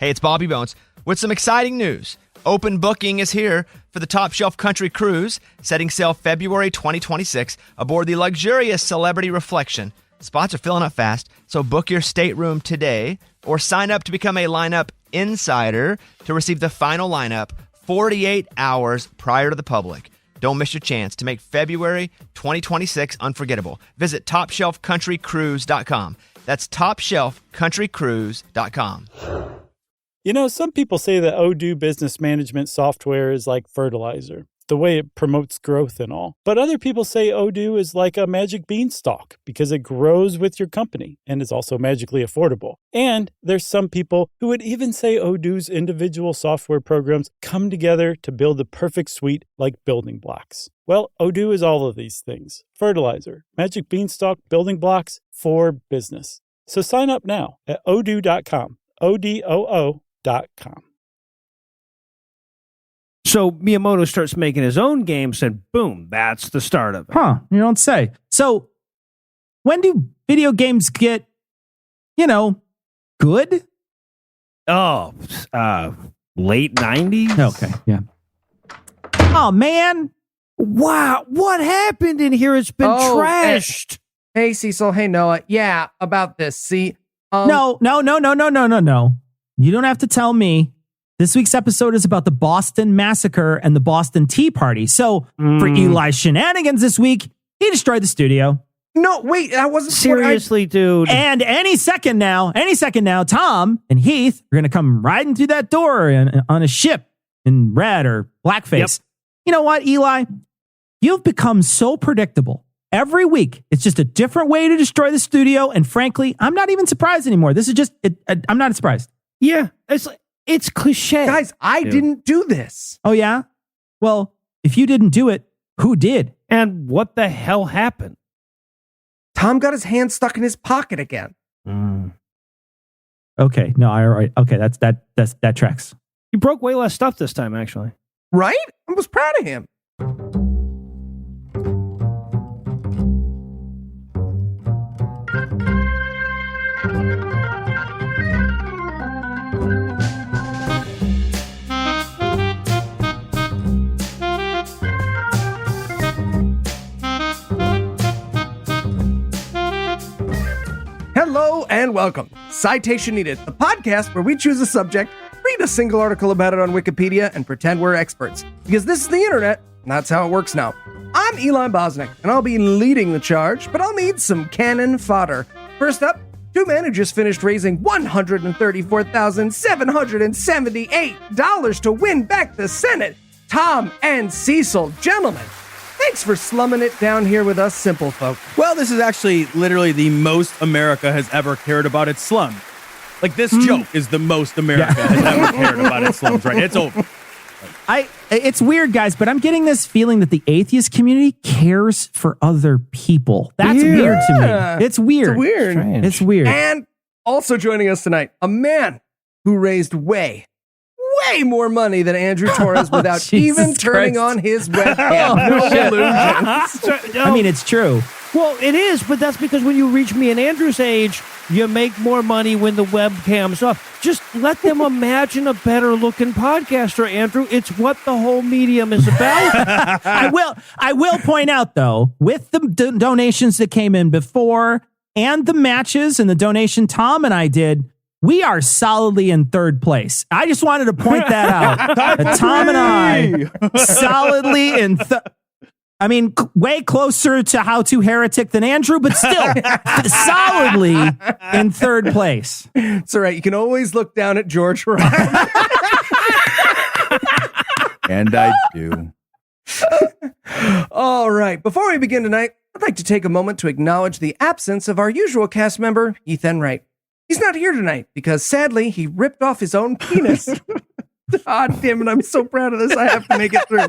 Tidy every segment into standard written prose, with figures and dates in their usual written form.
Hey, it's Bobby Bones with some exciting news. Open booking is here for the Top Shelf Country Cruise, setting sail February 2026 aboard the luxurious Celebrity Reflection. Spots are filling up fast, so book your stateroom today or sign up to become a lineup insider to receive the final lineup 48 hours prior to the public. Don't miss your chance to make February 2026 unforgettable. Visit TopShelfCountryCruise.com. That's TopShelfCountryCruise.com. You know, some people say that Odoo business management software is like fertilizer, the way it promotes growth and all. But other people say Odoo is like a magic beanstalk because it grows with your company and is also magically affordable. And there's some people who would even say Odoo's individual software programs come together to build the perfect suite like building blocks. Well, Odoo is all of these things. Fertilizer, magic beanstalk, building blocks for business. So sign up now at odoo.com. ODOO.com. So Miyamoto starts making his own games, and boom, that's the start of it. Huh, you don't say. So when do video games get, good? Oh, late 90s? Okay, yeah. Oh, man. Wow, what happened in here? It's been trashed. Hey, Cecil. Hey, Noah. Yeah, about this. See, No. You don't have to tell me. This week's episode is about the Boston Massacre and the Boston Tea Party. So for Eli's shenanigans this week, he destroyed the studio. No, wait, that wasn't Seriously, dude. And any second now, Tom and Heath are going to come riding through that door on a ship in red or blackface. Yep. You know what, Eli? You've become so predictable. Every week, it's just a different way to destroy the studio. And frankly, I'm not even surprised anymore. This is just, I'm not surprised. Yeah, it's cliche. Guys, I didn't do this. Oh, yeah? Well, if you didn't do it, who did? And what the hell happened? Tom got his hand stuck in his pocket again. Okay, no, all right. Okay, that tracks. He broke way less stuff this time, actually. Right? I was proud of him. Hello and welcome. Citation Needed, the podcast where we choose a subject, read a single article about it on Wikipedia, and pretend we're experts. Because this is the internet, and that's how it works now. I'm Eli Bosnick, and I'll be leading the charge, but I'll need some cannon fodder. First up, two men who just finished raising $134,778 to win back the Senate. Tom and Cecil. Gentlemen, thanks for slumming it down here with us simple folk. Well, this is actually literally the most America has ever cared about its slum. Like, this joke is the most America has ever cared about its slums, right? It's over. It's weird, guys, but I'm getting this feeling that the atheist community cares for other people. That's weird to me. It's weird. It's weird. And also joining us tonight, a man who raised way more money than Andrew Torres without even turning on his webcam. No illusions. I mean, it's true. Well, it is, but that's because when you reach me and Andrew's age, you make more money when the webcam's off. Just let them imagine a better-looking podcaster, Andrew. It's what the whole medium is about. I will point out, though, with the donations that came in before and the matches and the donation Tom and I did, we are solidly in third place. I just wanted to point that out. Tom and I solidly in way closer to How to Heretic than Andrew, but still solidly in third place. It's all right. You can always look down at George Ryan. And I do. All right. Before we begin tonight, I'd like to take a moment to acknowledge the absence of our usual cast member, Ethan Wright. He's not here tonight because, sadly, he ripped off his own penis. God damn it, I'm so proud of this. I have to make it through.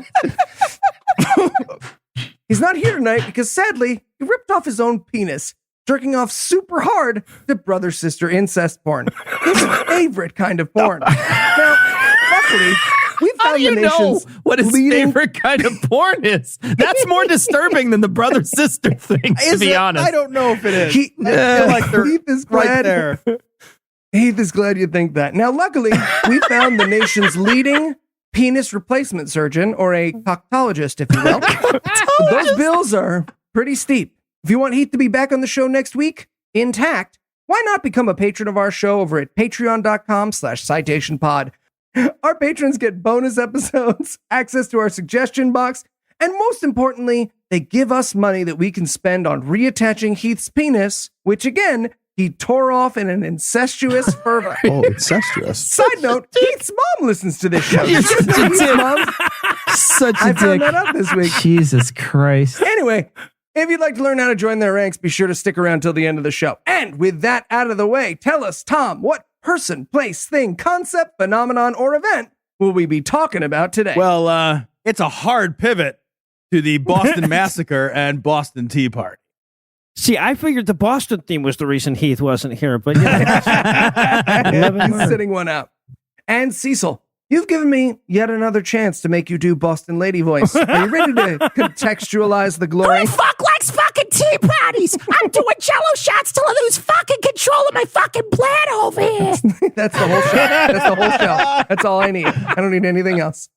He's not here tonight because, sadly, he ripped off his own penis, jerking off super hard to brother-sister incest porn. His favorite kind of porn. Now, luckily, we found the nation's what his favorite kind of porn is? That's more disturbing than the brother-sister thing, to be honest. I don't know if it is. I feel like Heath is right there. Heath is glad you think that. Now, luckily, we found the nation's leading penis replacement surgeon, or a proctologist, if you will. Those bills are pretty steep. If you want Heath to be back on the show next week, intact, why not become a patron of our show over at patreon.com/citationpod. Our patrons get bonus episodes, access to our suggestion box, and most importantly, they give us money that we can spend on reattaching Heath's penis, which again, he tore off in an incestuous fervor. Oh, incestuous. Side note, Heath's mom listens to this show. You're such a Heath's dick. mom. Such a I found dick. that out this week. Jesus Christ. Anyway, if you'd like to learn how to join their ranks, be sure to stick around till the end of the show. And with that out of the way, tell us, Tom, what person, place, thing, concept, phenomenon, or event will we be talking about today? Well, it's a hard pivot to the Boston Massacre and Boston Tea Party. See, I figured the Boston theme was the reason Heath wasn't here, but yeah. He's sitting one out. And Cecil, you've given me yet another chance to make you do Boston lady voice. Are you ready to contextualize the glory? Who the fuck likes fucking tea parties? I'm doing jello shots till I lose fucking control of my fucking bladder over here. That's the whole show. That's the whole show. That's all I need. I don't need anything else.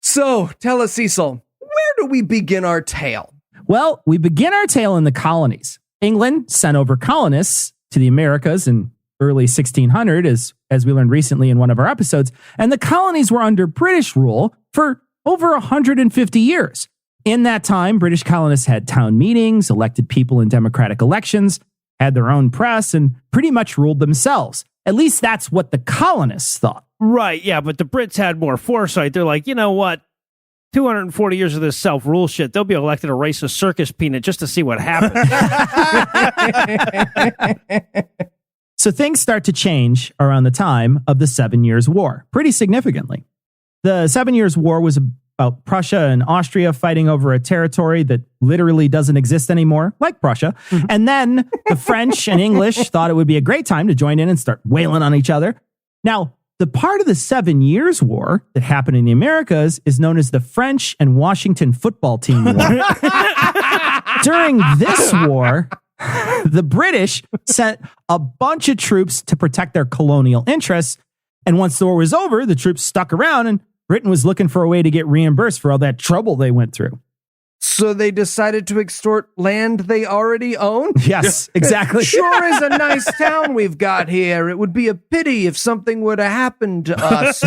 So, tell us, Cecil, where do we begin our tale? Well, we begin our tale in the colonies. England sent over colonists to the Americas in early 1600, as we learned recently in one of our episodes, and the colonies were under British rule for over 150 years. In that time, British colonists had town meetings, elected people in democratic elections, had their own press, and pretty much ruled themselves. At least that's what the colonists thought. Right, yeah, but the Brits had more foresight. They're like, you know what? 240 years of this self-rule shit, they'll be elected a racist circus peanut just to see what happens. So things start to change around the time of the 7 Years' War, pretty significantly. The 7 Years' War was about Prussia and Austria fighting over a territory that literally doesn't exist anymore, like Prussia. And then the French and English thought it would be a great time to join in and start wailing on each other. Now, the part of the 7 Years' War that happened in the Americas is known as the French and Washington Football Team War. During this war, the British sent a bunch of troops to protect their colonial interests. And once the war was over, the troops stuck around and Britain was looking for a way to get reimbursed for all that trouble they went through. So they decided to extort land they already own? Yes, exactly. Sure is a nice town we've got here. It would be a pity if something were to happen to us.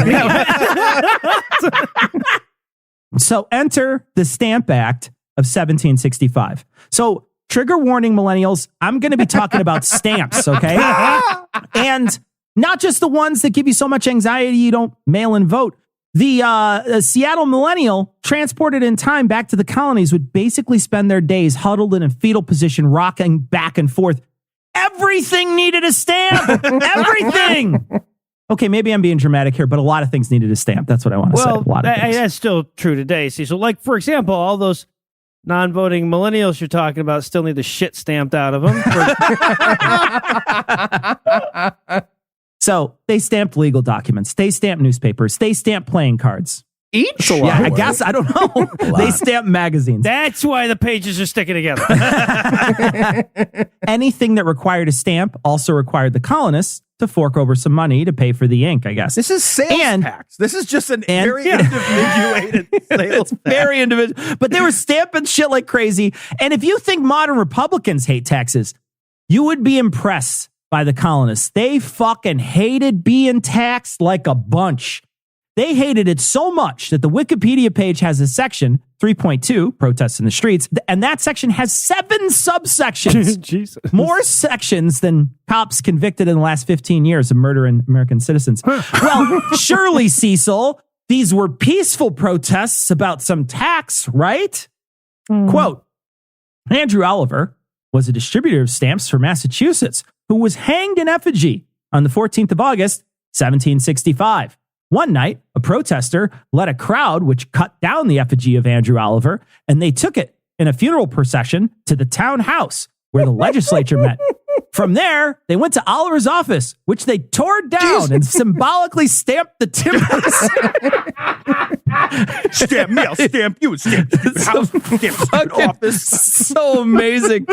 So enter the Stamp Act of 1765. So trigger warning, millennials, I'm going to be talking about stamps, okay? And not just the ones that give you so much anxiety you don't mail and vote. The Seattle millennial transported in time back to the colonies would basically spend their days huddled in a fetal position, rocking back and forth. Everything needed a stamp. Everything. Okay, maybe I'm being dramatic here, but a lot of things needed a stamp. That's what I want to say. A lot of things. That's still true today. See, so like, for example, all those non-voting millennials you're talking about still need the shit stamped out of them. So they stamped legal documents. They stamped newspapers. They stamped playing cards. Each? Yeah, I guess. I don't know. They stamped magazines. That's why the pages are sticking together. Anything that required a stamp also required the colonists to fork over some money to pay for the ink, I guess. This is sales tax. This is just an very individuated sales tax. Very individual. But they were stamping shit like crazy. And if you think modern Republicans hate taxes, you would be impressed by the colonists. They fucking hated being taxed like a bunch. They hated it so much that the Wikipedia page has a section, 3.2, protests in the streets, and that section has 7 subsections. Jesus. More sections than cops convicted in the last 15 years of murdering American citizens. Well, surely, Cecil, these were peaceful protests about some tax, right? Quote, Andrew Oliver was a distributor of stamps for Massachusetts who was hanged in effigy on the 14th of August, 1765. One night, a protester led a crowd which cut down the effigy of Andrew Oliver, and they took it in a funeral procession to the town house where the legislature met. From there, they went to Oliver's office, which they tore down and symbolically stamped the timbers. Stamp me, I'll stamp you. Stamp house, stamp office. So amazing.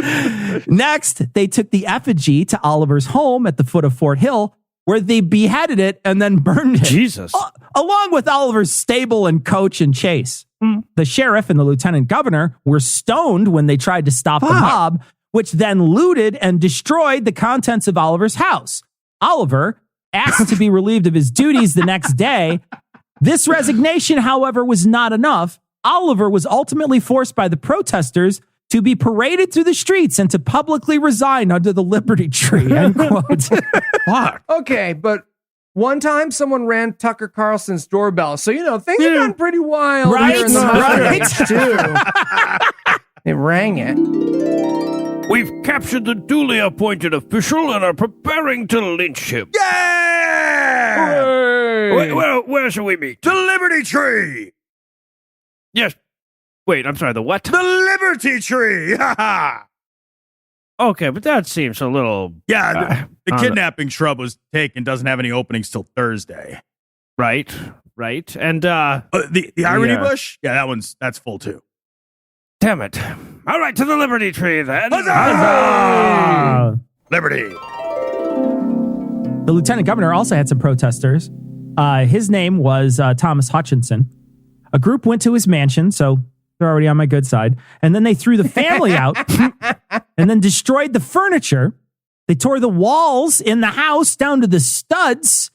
Next, they took the effigy to Oliver's home at the foot of Fort Hill, where they beheaded it and then burned it. Jesus. Along with Oliver's stable and coach and chase. The sheriff and the lieutenant governor were stoned when they tried to stop the mob, which then looted and destroyed the contents of Oliver's house. Oliver asked to be relieved of his duties the next day. This resignation, however, was not enough. Oliver was ultimately forced by the protesters to be paraded through the streets and to publicly resign under the Liberty Tree, end quote. Fuck. Okay, but one time someone ran Tucker Carlson's doorbell. So, things have gone pretty wild here in the Mustangs, too. They rang it. We've captured the duly appointed official and are preparing to lynch him. Yeah! Where shall we meet? The Liberty Tree! Yes. Wait, I'm sorry, the what? The Liberty Tree! Ha ha! Okay, but that seems a little... Yeah, the kidnapping shrub was taken, doesn't have any openings till Thursday. Right. And, the irony bush? Yeah, that's full too. damn it. All right, to the Liberty Tree, then. Huzzah! Liberty! The lieutenant governor also had some protesters. His name was Thomas Hutchinson. A group went to his mansion, so they're already on my good side. And then they threw the family out and then destroyed the furniture. They tore the walls in the house down to the studs.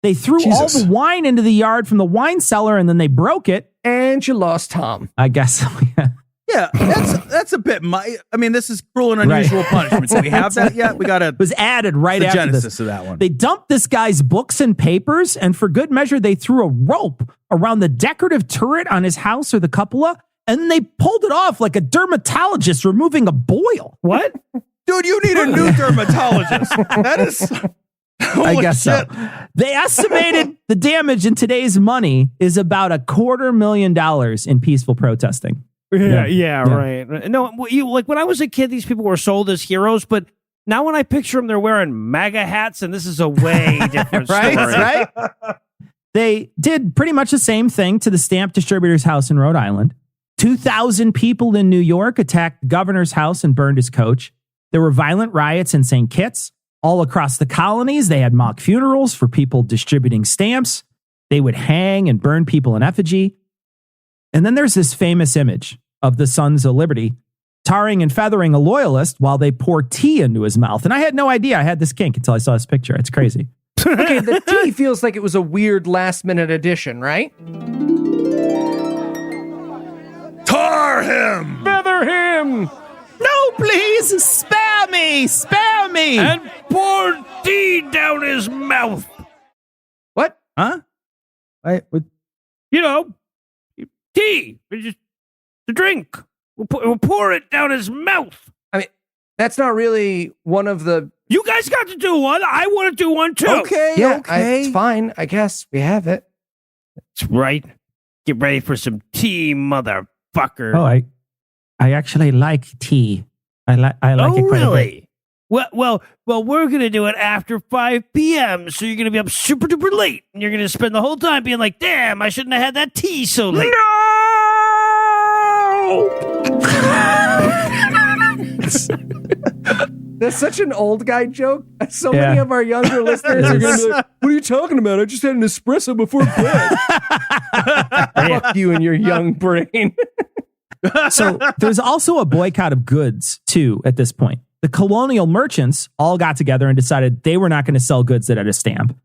They threw all the wine into the yard from the wine cellar, and then they broke it. And you lost Tom. I guess. Yeah. Yeah, that's a bit. This is cruel and unusual punishment. So we have that yet? We got to. It was added right the after genesis this. of that one. They dumped this guy's books and papers, and for good measure, they threw a rope around the decorative turret on his house or the cupola, and then they pulled it off like a dermatologist removing a boil. What? Dude, you need a new dermatologist. That is. I guess shit. so. They estimated the damage in today's money is about $250,000 in peaceful protesting. Yeah, right. No, when I was a kid, these people were sold as heroes, but now when I picture them, they're wearing MAGA hats, and this is a way different story. Right? They did pretty much the same thing to the stamp distributor's house in Rhode Island. 2,000 people in New York attacked the governor's house and burned his coach. There were violent riots in St. Kitts. All across the colonies, they had mock funerals for people distributing stamps. They would hang and burn people in effigy. And then there's this famous image of the Sons of Liberty tarring and feathering a loyalist while they pour tea into his mouth. And I had no idea I had this kink until I saw this picture. It's crazy. Okay, the tea feels like it was a weird last-minute addition, right? Tar him! Feather him! No, please, spare me. And pour tea down his mouth. What? Huh? Tea. Just to drink. We'll pour it down his mouth. I mean, that's not really one of the... You guys got to do one. I want to do one, too. Okay. it's fine. I guess we have it. That's right. Get ready for some tea, motherfucker. Oh, I actually like tea. I like it quite really? A bit. Well, we're going to do it after 5 p.m., so you're going to be up super duper late, and you're going to spend the whole time being like, damn, I shouldn't have had that tea so late. That's such an old guy joke. So many of our younger listeners are going to be like, what are you talking about? I just had an espresso before bed. Fuck you and your young brain. So there's also a boycott of goods, too, at this point. The colonial merchants all got together and decided they were not going to sell goods that had a stamp.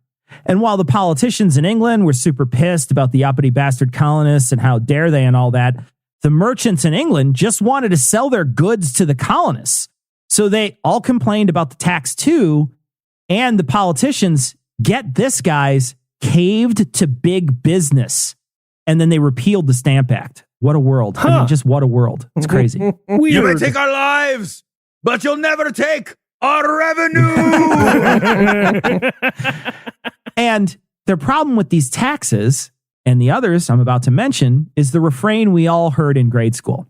And while the politicians in England were super pissed about the uppity bastard colonists and how dare they and all that, the merchants in England just wanted to sell their goods to the colonists. So they all complained about the tax, too. And the politicians, get this, guys, caved to big business. And then they repealed the Stamp Act. What a world. I mean, just what a world. It's crazy. Weird. You may take our lives, but you'll never take our revenue. And their problem with these taxes and the others I'm about to mention is the refrain we all heard in grade school.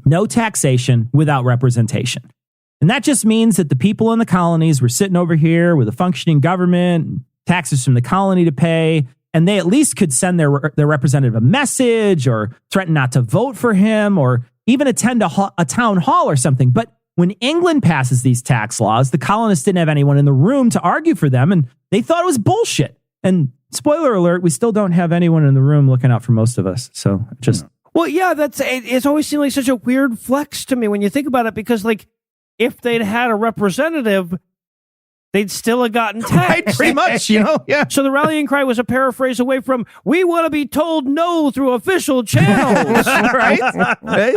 No taxation without representation. And that just means that the people in the colonies were sitting over here with a functioning government, taxes from the colony to pay, and they at least could send their representative a message or threaten not to vote for him or even attend a town hall or something. But when England passes these tax laws, the colonists didn't have anyone in the room to argue for them, and They thought it was bullshit. And spoiler alert, we still don't have anyone in the room looking out for most of us. So just... Well, yeah, it's always seemed like such a weird flex to me when you think about it, because like if they'd had a representative, they'd still have gotten taxed. Right, pretty much, yeah. So the rallying cry was a paraphrase away from, we want to be told no through official channels. right?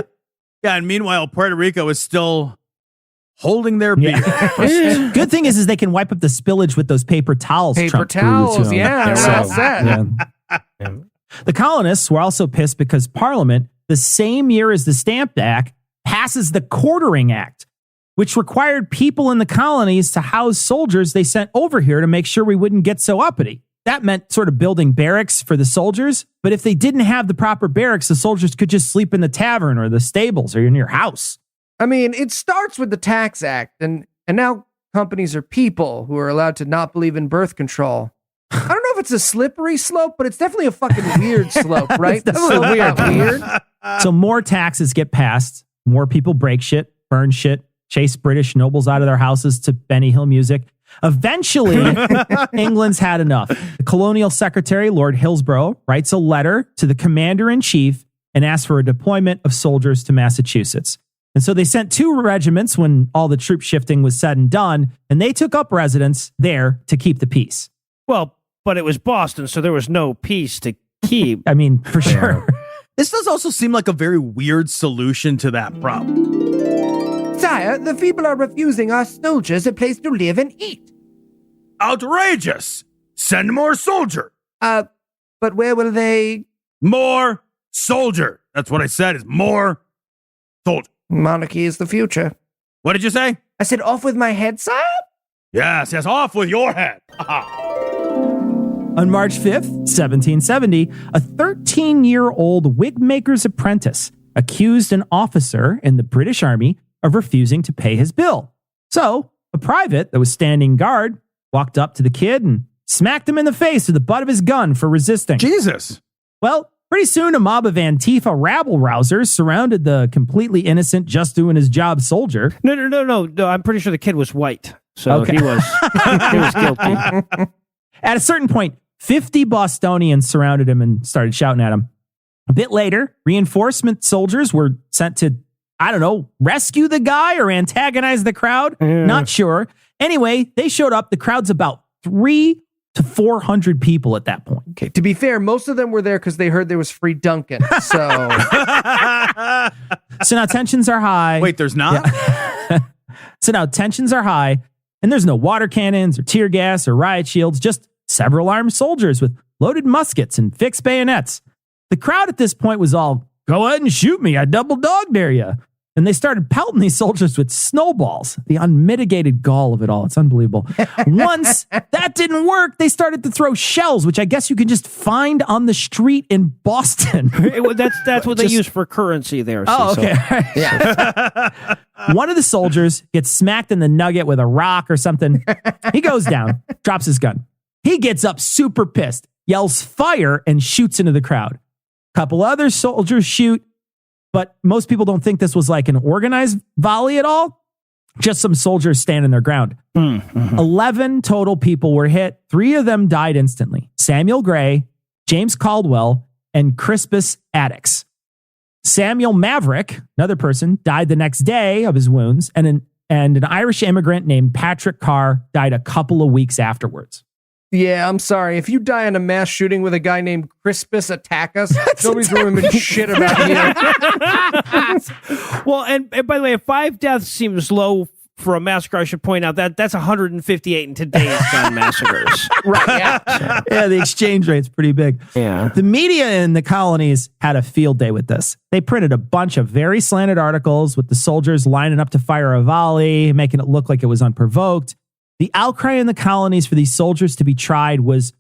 Yeah, and meanwhile, Puerto Rico is still holding their beer. Good thing is they can wipe up the spillage with those paper towels. Paper Trump towels, proves, yeah, that's that. Yeah. The colonists were also pissed because Parliament, the same year as the Stamp Act, passes the Quartering Act, which required people in the colonies to house soldiers they sent over here to make sure we wouldn't get so uppity. That meant sort of building barracks for the soldiers, but if they didn't have the proper barracks, the soldiers could just sleep in the tavern or the stables or in your house. I mean, it starts with the Tax Act, and now companies are people who are allowed to not believe in birth control. I don't know if it's a slippery slope, but it's definitely a fucking weird slope, right? It's definitely weird. So more taxes get passed, more people break shit, burn shit, chase British nobles out of their houses to Benny Hill music. Eventually, England's had enough. The colonial secretary, Lord Hillsborough, writes a letter to the commander-in-chief and asks for a deployment of soldiers to Massachusetts. And so they sent 2 regiments when all the troop shifting was said and done, and they took up residence there to keep the peace. Well, but it was Boston, so there was no peace to keep. I mean, for sure. This does also seem like a very weird solution to that problem. Sire, the feeble are refusing our soldiers a place to live and eat. Outrageous! Send more soldier! But where will they... More soldier! That's what I said, is more soldier. Monarchy is the future. What did you say? I said, off with my head, sire? Yes, off with your head. On March 5th, 1770, a 13-year-old wigmaker's apprentice accused an officer in the British Army of refusing to pay his bill. So, a private that was standing guard walked up to the kid and smacked him in the face with the butt of his gun for resisting. Jesus. Well, pretty soon a mob of Antifa rabble-rousers surrounded the completely innocent, just doing his job soldier. No. I'm pretty sure the kid was white. So Okay. he was guilty. At a certain point, 50 Bostonians surrounded him and started shouting at him. A bit later, reinforcement soldiers were sent to, rescue the guy or antagonize the crowd. Not sure. Anyway, they showed up. The crowd's about 300 to 400 people at that point. Okay, to be fair, most of them were there because they heard there was free Dunkin'. So, So now tensions are high. Wait, there's not? Yeah. So now tensions are high, and there's no water cannons or tear gas or riot shields, just several armed soldiers with loaded muskets and fixed bayonets. The crowd at this point was all, go ahead and shoot me, I double dog dare you. And they started pelting these soldiers with snowballs. The unmitigated gall of it all. It's unbelievable. Once that didn't work, they started to throw shells, which I guess you can just find on the street in Boston. That's what they use for currency there. Oh, okay. yeah. One of the soldiers gets smacked in the nugget with a rock or something. He goes down, drops his gun. He gets up super pissed, yells fire, and shoots into the crowd. A couple other soldiers shoot, but most people don't think this was like an organized volley at all. Just some soldiers standing their ground. 11 total people were hit. 3 of them died instantly. Samuel Gray, James Caldwell, and Crispus Attucks. Samuel Maverick, another person, died the next day of his wounds, and an Irish immigrant named Patrick Carr died a couple of weeks afterwards. Yeah, I'm sorry. If you die in a mass shooting with a guy named Crispus Attucks, nobody's remembering shit about you. Well, and by the way, if 5 deaths seems low for a massacre, I should point out that that's 158 in today's gun massacres. Right, yeah. Yeah, the exchange rate's pretty big. Yeah. The media in the colonies had a field day with this. They printed a bunch of very slanted articles with the soldiers lining up to fire a volley, making it look like it was unprovoked. The outcry in the colonies for these soldiers to be tried was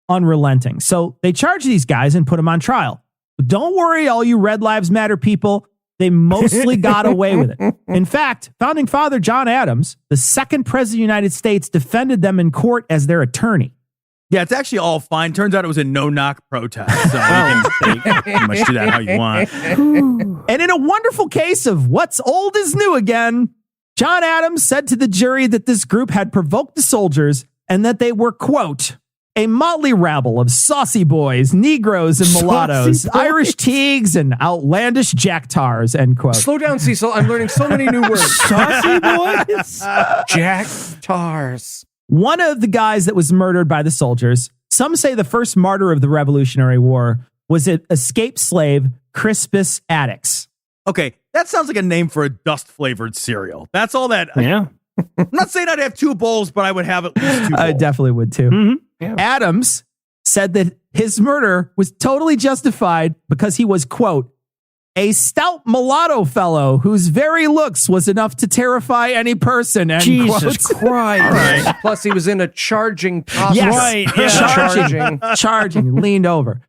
unrelenting. So they charged these guys and put them on trial. But don't worry, all you Red Lives Matter people. They mostly got away with it. In fact, founding father John Adams, the second president of the United States, defended them in court as their attorney. Yeah, it's actually all fine. Turns out it was a no-knock protest. So you can pretty much do that how you want. And in a wonderful case of what's old is new again, John Adams said to the jury that this group had provoked the soldiers and that they were, quote, a motley rabble of saucy boys, Negroes and mulattoes, Irish teagues and outlandish jacktars, end quote. Slow down, Cecil. I'm learning so many new words. Saucy boys? Jack Tars. One of the guys that was murdered by the soldiers, some say the first martyr of the Revolutionary War, was an escaped slave, Crispus Attucks. Okay, that sounds like a name for a dust-flavored cereal. That's all that... Yeah. I'm not saying I'd have 2 bowls, but I would have at least 2 bowls. I definitely would too. Mm-hmm. Yeah. Adams said that his murder was totally justified because he was, quote, a stout mulatto fellow whose very looks was enough to terrify any person, end Jesus quote. Christ. All right. Plus, he was in a charging posture. Yes. Right, yeah. Charging, leaned over.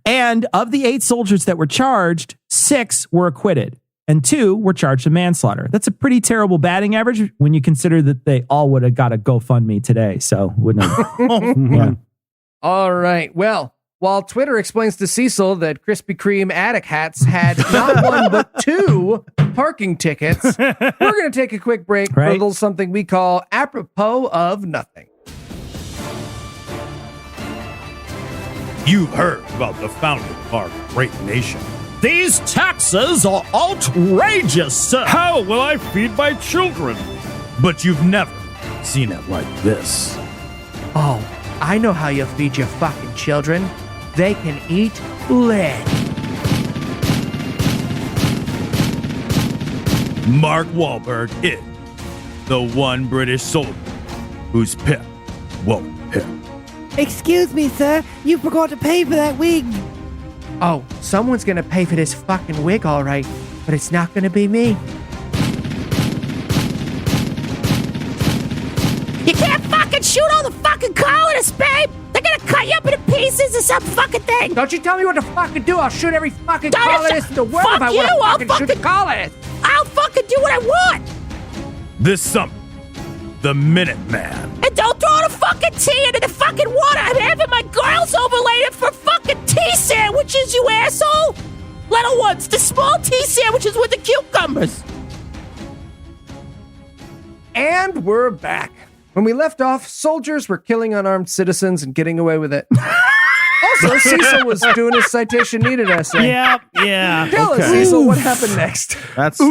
And of the 8 soldiers that were charged, 6 were acquitted and 2 were charged with manslaughter. That's a pretty terrible batting average when you consider that they all would have got a GoFundMe today. So wouldn't have. Yeah. All right. Well, while Twitter explains to Cecil that Krispy Kreme attic hats had not 1 but 2 parking tickets, we're going to take a quick break for a little something we call apropos of nothing. You've heard about the founding of our great nation. These taxes are outrageous, sir. How will I feed my children? But you've never seen it like this. Oh, I know how you feed your fucking children. They can eat lead. Mark Wahlberg is the one British soldier whose pip won't pip. Excuse me, sir. You forgot to pay for that wig. Oh, someone's gonna pay for this fucking wig, all right, but it's not gonna be me. You can't fucking shoot all the fucking colonists, babe. They're gonna cut you up into pieces or some fucking thing. Don't you tell me what to fucking do. I'll shoot every fucking Don't you colonist in the world fuck if I you, want to I'll fucking shoot fucking- the colonist. I'll fucking do what I want. This summer, the Minuteman. And don't throw the fucking tea into the fucking water. I'm having my girls over later for fucking tea sandwiches, you asshole. Little ones, the small tea sandwiches with the cucumbers. And we're back. When we left off, soldiers were killing unarmed citizens and getting away with it. Also, Cecil was doing his citation needed essay. Yeah. Tell us, Cecil, what happened next? That's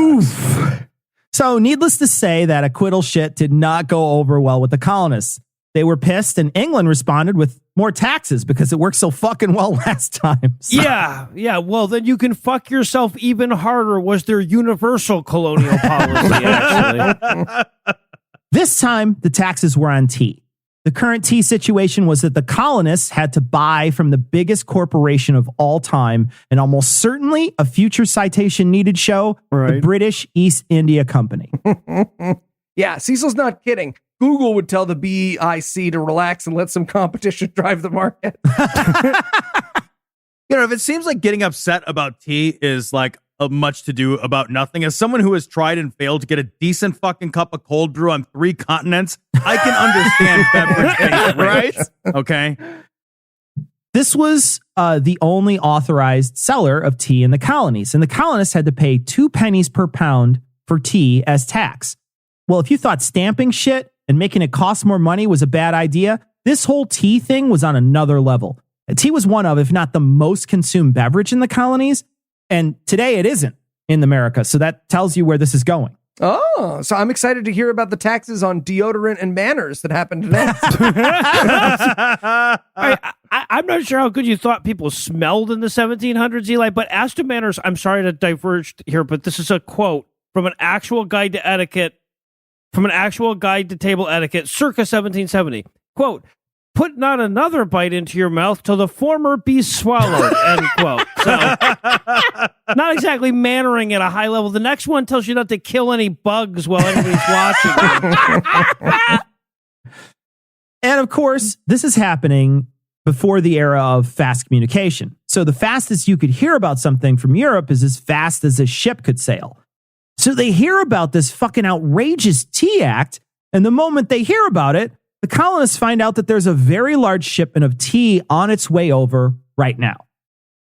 So needless to say, that acquittal shit did not go over well with the colonists. They were pissed, and England responded with more taxes because it worked so fucking well last time. So- Yeah. Well, then you can fuck yourself even harder was their universal colonial policy, actually. This time, the taxes were on tea. The current tea situation was that the colonists had to buy from the biggest corporation of all time, and almost certainly a future citation needed show, the British East India Company. Yeah, Cecil's not kidding. Google would tell the BIC to relax and let some competition drive the market. You know, if it seems like getting upset about tea is like a much to do about nothing, as someone who has tried and failed to get a decent fucking cup of cold brew on 3 continents, I can understand beverage taste, right? Okay. This was the only authorized seller of tea in the colonies, and the colonists had to pay 2 pennies per pound for tea as tax. Well, if you thought stamping shit and making it cost more money was a bad idea, this whole tea thing was on another level. Tea was one of, if not the most consumed beverage in the colonies, and today it isn't in America, so that tells you where this is going. Oh, so I'm excited to hear about the taxes on deodorant and manners that happened today. I'm not sure how good you thought people smelled in the 1700s, Eli, but as to manners, I'm sorry to diverge here, but this is a quote from an actual guide to etiquette, table etiquette, circa 1770. Quote, "Put not another bite into your mouth till the former be swallowed," end quote. So, not exactly mannering at a high level. The next one tells you not to kill any bugs while everybody's watching. And of course, this is happening before the era of fast communication. So the fastest you could hear about something from Europe is as fast as a ship could sail. So they hear about this fucking outrageous tea act, and the moment they hear about it, the colonists find out that there's a very large shipment of tea on its way over right now.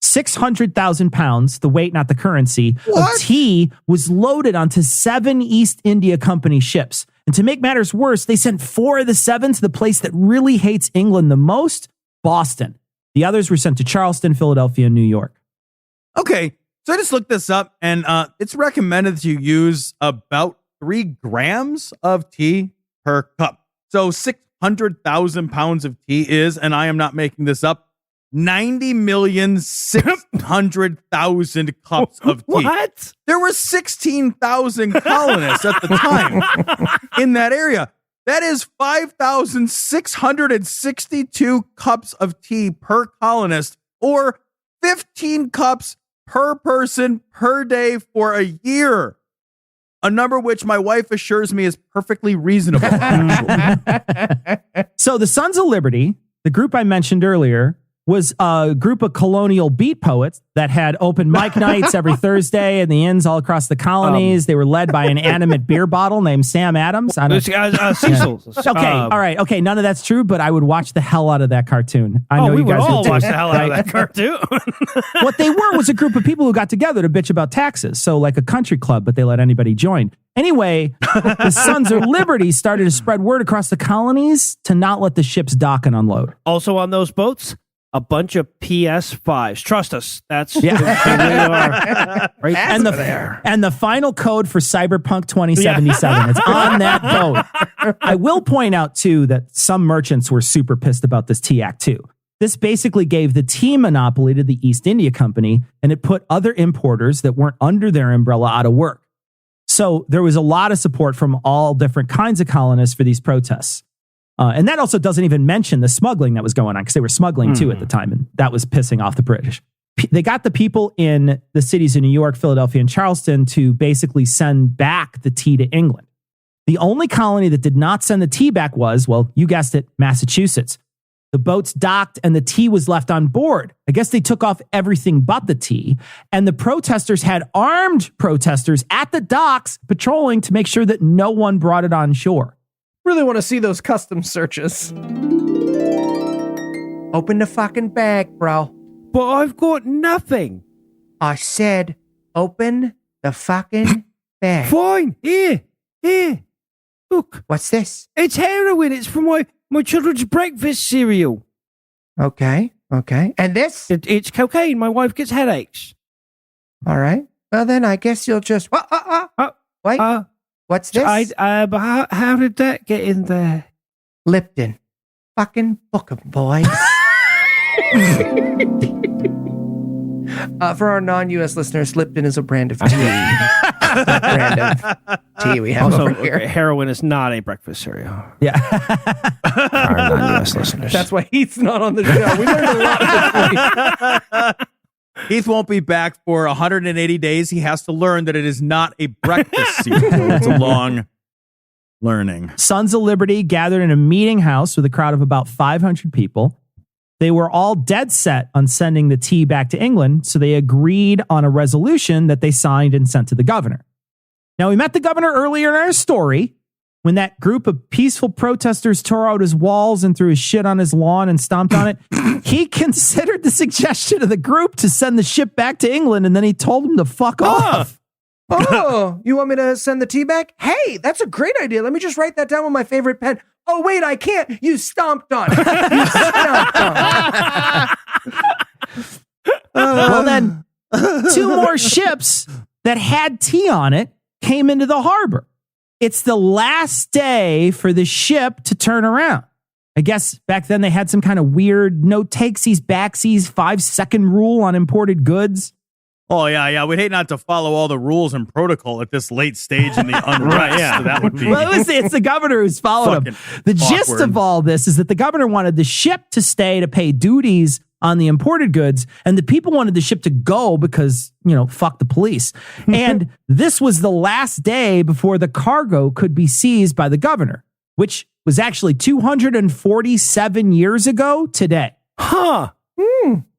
600,000 pounds, the weight, not the currency, of tea was loaded onto 7 East India Company ships. And to make matters worse, they sent 4 of the 7 to the place that really hates England the most, Boston. The others were sent to Charleston, Philadelphia, and New York. Okay, so I just looked this up, and it's recommended that you use about 3 grams of tea per cup. So 600,000 pounds of tea is, and I am not making this up, 90,600,000 cups of tea. What? There were 16,000 colonists at the time in that area. That is 5,662 cups of tea per colonist, or 15 cups per person per day for a year. A number which my wife assures me is perfectly reasonable. So the Sons of Liberty, the group I mentioned earlier, was a group of colonial beat poets that had open mic nights every Thursday in the inns all across the colonies. They were led by an animate beer bottle named Sam Adams. Cecil. Okay, all right. Okay, none of that's true, but I would watch the hell out of that cartoon. I know we you guys would all would too, watch the hell out of right? that cartoon. What they were was a group of people who got together to bitch about taxes. So like a country club, but they let anybody join. Anyway, the Sons of Liberty started to spread word across the colonies to not let the ships dock and unload. Also on those boats, a bunch of PS5s. Trust us. That's Yeah. who we are. Right And the final code for Cyberpunk 2077. It's on that boat. I will point out, too, that some merchants were super pissed about this tea act, too. This basically gave the tea monopoly to the East India Company, and it put other importers that weren't under their umbrella out of work. So there was a lot of support from all different kinds of colonists for these protests. And that also doesn't even mention the smuggling that was going on, because they were smuggling too at the time, and that was pissing off the British. They got the people in the cities of New York, Philadelphia, and Charleston to basically send back the tea to England. The only colony that did not send the tea back was, well, you guessed it, Massachusetts. The boats docked and the tea was left on board. I guess they took off everything but the tea. And the protesters had armed protesters at the docks patrolling to make sure that no one brought it on shore. Really want to see those custom searches. Open the fucking bag, bro. But I've got nothing. I said, open the fucking bag. Fine. Here. Look, What's this? it's heroin. It's from my children's breakfast cereal. Okay. And this? It's cocaine. My wife gets headaches. All right. Well, then I guess you'll just... Wait. What's this? But how did that get in there? Lipton. Fucking book 'em, boys. For our non-U.S. listeners, Lipton is a brand of tea. Brand of tea we have Also, over here. heroin is not a breakfast cereal. Yeah. Our non-U.S. listeners. That's why Heath's not on the show. We learned a lot this week. Heath won't be back for 180 days. He has to learn that it is not a breakfast cereal. It's a long learning. Sons of Liberty gathered in a meeting house with a crowd of about 500 people. They were all dead set on sending the tea back to England, so they agreed on a resolution that they signed and sent to the governor. Now, we met the governor earlier in our story when that group of peaceful protesters tore out his walls and threw his shit on his lawn and stomped on it. He considered the suggestion of the group to send the ship back to England, and then he told them to fuck off. Oh, you want me to send the tea back? Hey, that's a great idea. Let me just write that down with my favorite pen. Oh, wait, I can't. You stomped on it. You stomped on it. Well, then 2 more ships that had tea on it came into the harbor. It's the last day for the ship to turn around. I guess back then they had some kind of weird no takesies, backsies, 5-second rule on imported goods. Oh, yeah. We'd hate not to follow all the rules and protocol at this late stage in the unrest. Right, yeah. So that would be... Well, it's the governor who's followed him. Fucking The gist awkward. of all this is that the governor wanted the ship to stay to pay duties on the imported goods, and the people wanted the ship to go because, fuck the police. And this was the last day before the cargo could be seized by the governor, which was actually 247 years ago today. Huh.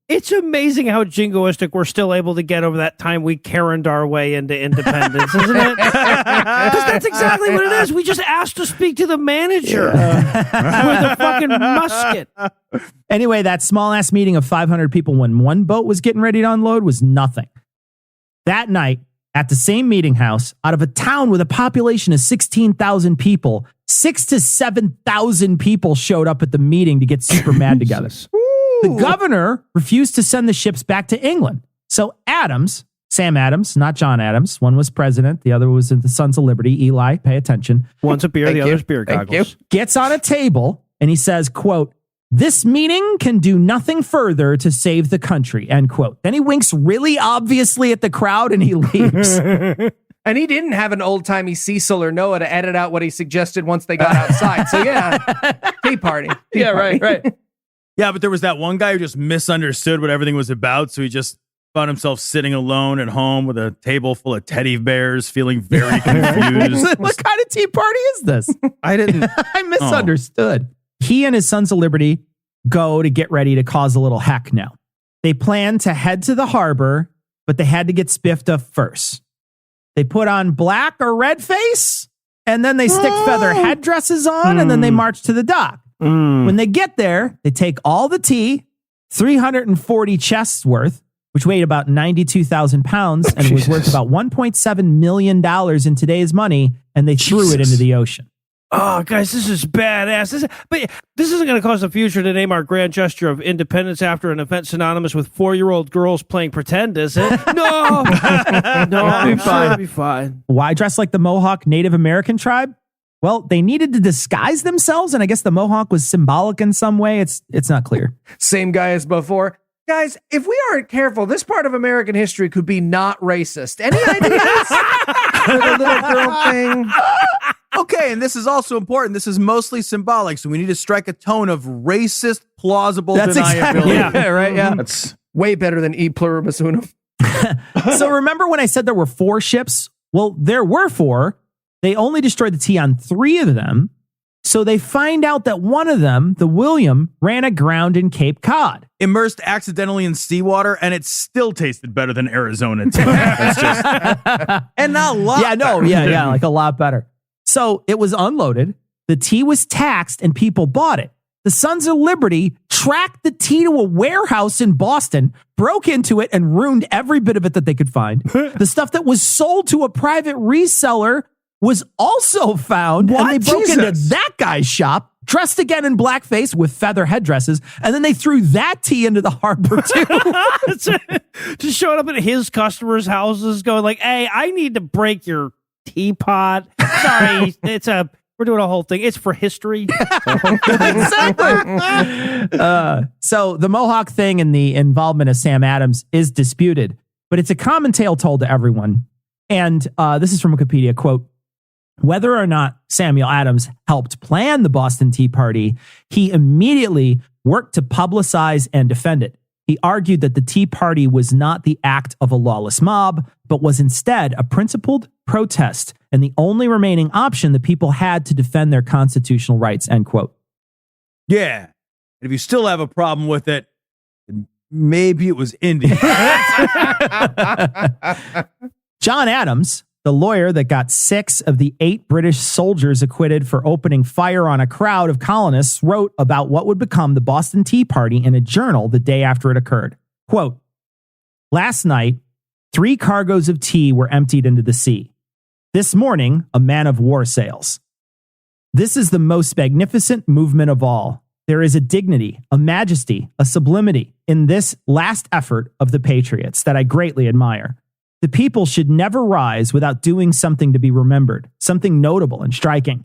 It's amazing how jingoistic we're still able to get over that time we Karen'd our way into independence, isn't it? Because that's exactly what it is. We just asked to speak to the manager with a fucking musket. Anyway, that small-ass meeting of 500 people when one boat was getting ready to unload was nothing. That night, At the same meeting house, out of a town with a population of 16,000 people, 6,000 to 7,000 people showed up at the meeting to get super mad together. The governor refused to send the ships back to England. So Sam Adams, not John Adams, one was president, the other was in the Sons of Liberty. Eli, pay attention. One's a beer, the other's beer goggles. Gets on a table and he says, quote, "This meeting can do nothing further to save the country," end quote. Then he winks really obviously at the crowd and he leaves. And he didn't have an old-timey Cecil or Noah to edit out what he suggested once they got outside. So yeah, tea party. Tea party. Right. Yeah, but there was that one guy who just misunderstood what everything was about, so he just found himself sitting alone at home with a table full of teddy bears, feeling very confused. What kind of tea party is this? I misunderstood. Oh. He and his Sons of Liberty go to get ready to cause a little heck now. They plan to head to the harbor, but they had to get spiffed up first. They put on black or red face, and then they stick feather headdresses on, and then they march to the dock. When they get there, they take all the tea, 340 chests worth, which weighed about 92,000 pounds and was worth about $1.7 million in today's money, and they threw it into the ocean. Oh, guys, this is badass. But this isn't going to cause the future to name our grand gesture of independence after an event synonymous with 4-year-old girls playing pretend, is it? No. It'll be fine. Why dress like the Mohawk Native American tribe? Well, they needed to disguise themselves, and I guess the Mohawk was symbolic in some way. It's not clear. Same guy as before. Guys, if we aren't careful, this part of American history could be not racist. Any ideas for the little girl thing? Okay, and this is also important. This is mostly symbolic, so we need to strike a tone of racist, plausible deniability. Yeah, right. Yeah. That's way better than E pluribus unum. So remember when I said there were 4 ships? Well, there were 4. They only destroyed the tea on 3 of them. So they find out that one of them, the William, ran aground in Cape Cod. Immersed accidentally in seawater, and it still tasted better than Arizona tea. That's just, and not a lot. Yeah, no, yeah, like a lot better. So it was unloaded. The tea was taxed, and people bought it. The Sons of Liberty tracked the tea to a warehouse in Boston, broke into it, and ruined every bit of it that they could find. The stuff that was sold to a private reseller was also found, and they broke into that guy's shop, dressed again in blackface with feather headdresses, and then they threw that tea into the harbor too. Just showing up at his customers' houses going like, "Hey, I need to break your teapot. Sorry, we're doing a whole thing. It's for history." Exactly. So the Mohawk thing and the involvement of Sam Adams is disputed, but it's a common tale told to everyone. And this is from Wikipedia, quote, "Whether or not Samuel Adams helped plan the Boston Tea Party, he immediately worked to publicize and defend it. He argued that the Tea Party was not the act of a lawless mob, but was instead a principled protest and the only remaining option the people had to defend their constitutional rights," end quote. Yeah. And if you still have a problem with it, then maybe it was Indian. John Adams, the lawyer that got 6 of the 8 British soldiers acquitted for opening fire on a crowd of colonists, wrote about what would become the Boston Tea Party in a journal the day after it occurred. Quote, "Last night, 3 cargoes of tea were emptied into the sea. This morning, a man of war sails. This is the most magnificent movement of all. There is a dignity, a majesty, a sublimity in this last effort of the patriots that I greatly admire. The people should never rise without doing something to be remembered, something notable and striking.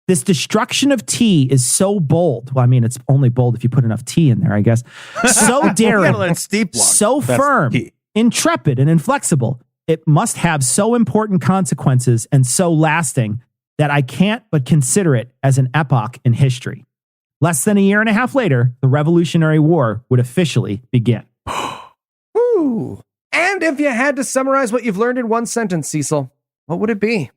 This destruction of tea is so bold." Well, I mean, it's only bold if you put enough tea in there, I guess. "So daring, so firm, intrepid, and inflexible. It must have so important consequences and so lasting that I can't but consider it as an epoch in history." Less than a year and a half later, the Revolutionary War would officially begin. Ooh. And if you had to summarize what you've learned in one sentence, Cecil, what would it be?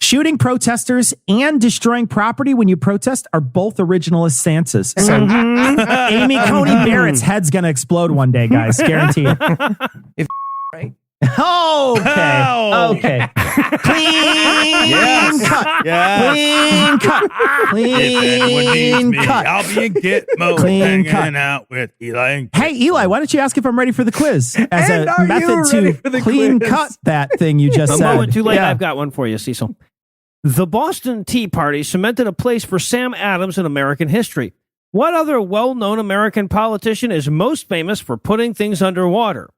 Shooting protesters and destroying property when you protest are both originalist stances. So Amy Coney Barrett's head's going to explode one day, guys. Guarantee it. Right? Okay. Clean cut. Yeah. Clean cut. If anyone needs Clean me, cut. I'll be in Gitmo Clean hanging cut. out with Eli and Hey, Eli, why don't you ask if I'm ready for the quiz as And a are you method ready to for the clean quiz? cut that thing you just A said? moment too late. Yeah. I've got one for you, Cecil. The Boston Tea Party cemented a place for Sam Adams in American history. What other well-known American politician is most famous for putting things underwater?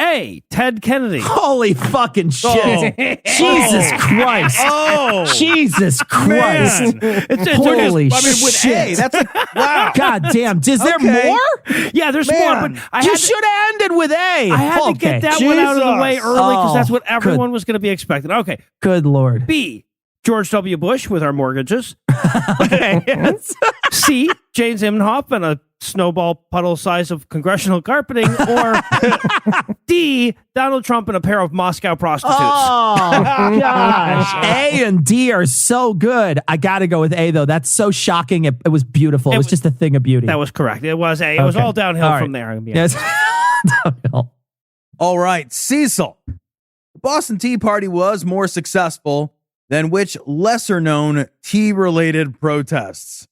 A. Ted Kennedy. Holy fucking shit. Jesus Christ. Oh, Jesus Christ. Holy with shit. A, that's like, wow. God damn. Is there Okay. more? Yeah, there's more, but You should have ended with A. I had to get that one out of the way early because that's what everyone was going to be expecting. Okay. Good Lord. B. George W. Bush with our mortgages. Okay. Yes. C. James Imhoff and a snowball puddle size of congressional carpeting. Or D. Donald Trump and a pair of Moscow prostitutes. Oh, gosh. A and D are so good. I got to go with A, though. That's so shocking. It was beautiful. It was just a thing of beauty. That was correct. It was A. It was Okay. all downhill All right. from there. Yes. Downhill. All right, Cecil. The Boston Tea Party was more successful than which lesser-known tea-related protests?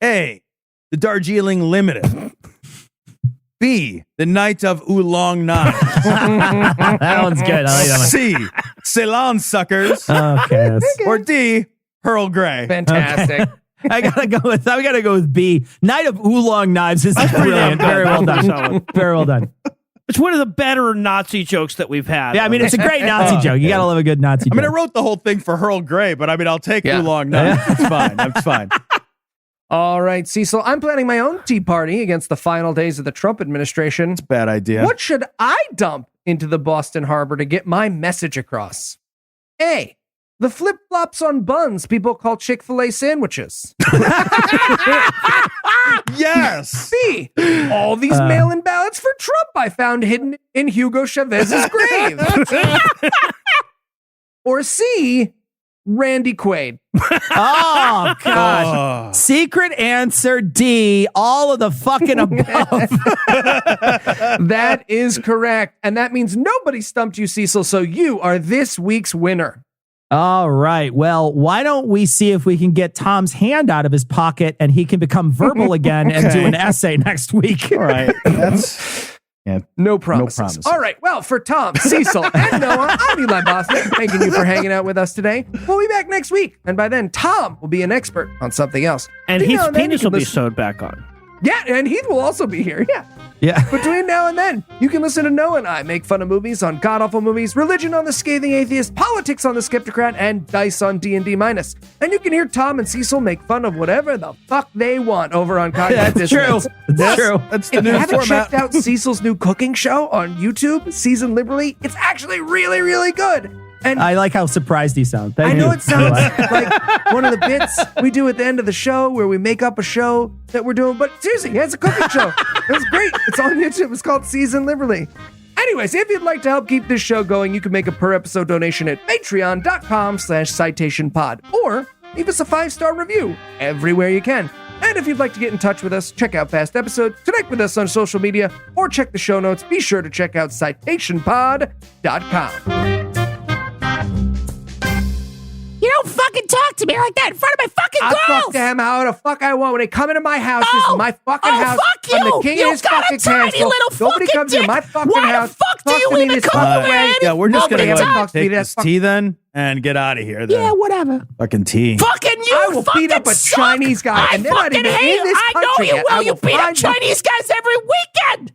A. The Darjeeling Limited. B. The Night of Oolong Knives. That one's good. I like that one. C. Ceylon Suckers. Okay. that's- Or D. Earl Grey. Fantastic. I gotta go with B. Night of Oolong Knives is brilliant. Very well done. Solid. Very well done. It's one of the better Nazi jokes that we've had. Yeah, I mean it's a great Nazi joke. You gotta love a good Nazi I mean, I joke. wrote the whole thing for Earl Grey, but I mean, I'll take Yeah. Oolong Knives. It's fine. That's fine. All right, Cecil, I'm planning my own tea party against the final days of the Trump administration. Bad idea. What should I dump into the Boston Harbor to get my message across? A. The flip-flops on buns people call Chick-fil-A sandwiches. Yes. B. All these mail-in ballots for Trump I found hidden in Hugo Chavez's grave. Or C. Randy Quaid. Oh gosh. Oh. Secret answer D. All of the fucking above. That is correct. And that means nobody stumped you, Cecil, so you are this week's winner. All right. Well, why don't we see if we can get Tom's hand out of his pocket and he can become verbal again and do an essay next week. All right. That's No promises. promises. All right. Well, for Tom, Cecil, and Noah, I'm Eli Bosnick. Thanking you for hanging out with us today. We'll be back next week. And by then, Tom will be an expert on something else. And Between Heath's now then, penis you will can be listen- sewed back on. Yeah, and Heath will also be here. Yeah. Yeah. Between now and then, you can listen to Noah and I make fun of movies on God-Awful Movies, religion on the Scathing Atheist, politics on the Skeptocrat, and dice on D&D minus. And you can hear Tom and Cecil make fun of whatever the fuck they want over on Cognitive That's true. Dissonance. That's true. That's the If you new haven't format. checked out Cecil's new cooking show on YouTube, Seasoned Liberally, it's actually really, really good. And I like how surprised he sounds. I Thank know you. it sounds like one of the bits we do at the end of the show where we make up a show that we're doing, but seriously, it's a cooking show. It's great. It's on YouTube. It's called Seasoned Liberally. Anyways, if you'd like to help keep this show going, you can make a per episode donation at patreon.com/citationpod or leave us a 5-star review everywhere you can. And if you'd like to get in touch with us, check out past episodes, connect with us on social media, or check the show notes, be sure to check out citationpod.com. You don't fucking talk to me like that in front of my fucking I girls. fuck them how the fuck I want. When they come into my house, this is my fucking house. Fuck you! I'm the king You of this got fucking a tiny castle. little Nobody fucking comes into dick. my fucking Why house. the fuck do talk you to me even this come fucking over way. here? Yeah, we're just Nobody gonna go ever ahead and talks to me take that this tea then and get out of here. Then. Yeah, whatever. Fucking tea. Fucking you! I will beat up a suck. Chinese guy, I and they're not fucking even hate in this I know country you yet. will. I You will beat up find them. Chinese guys every weekend.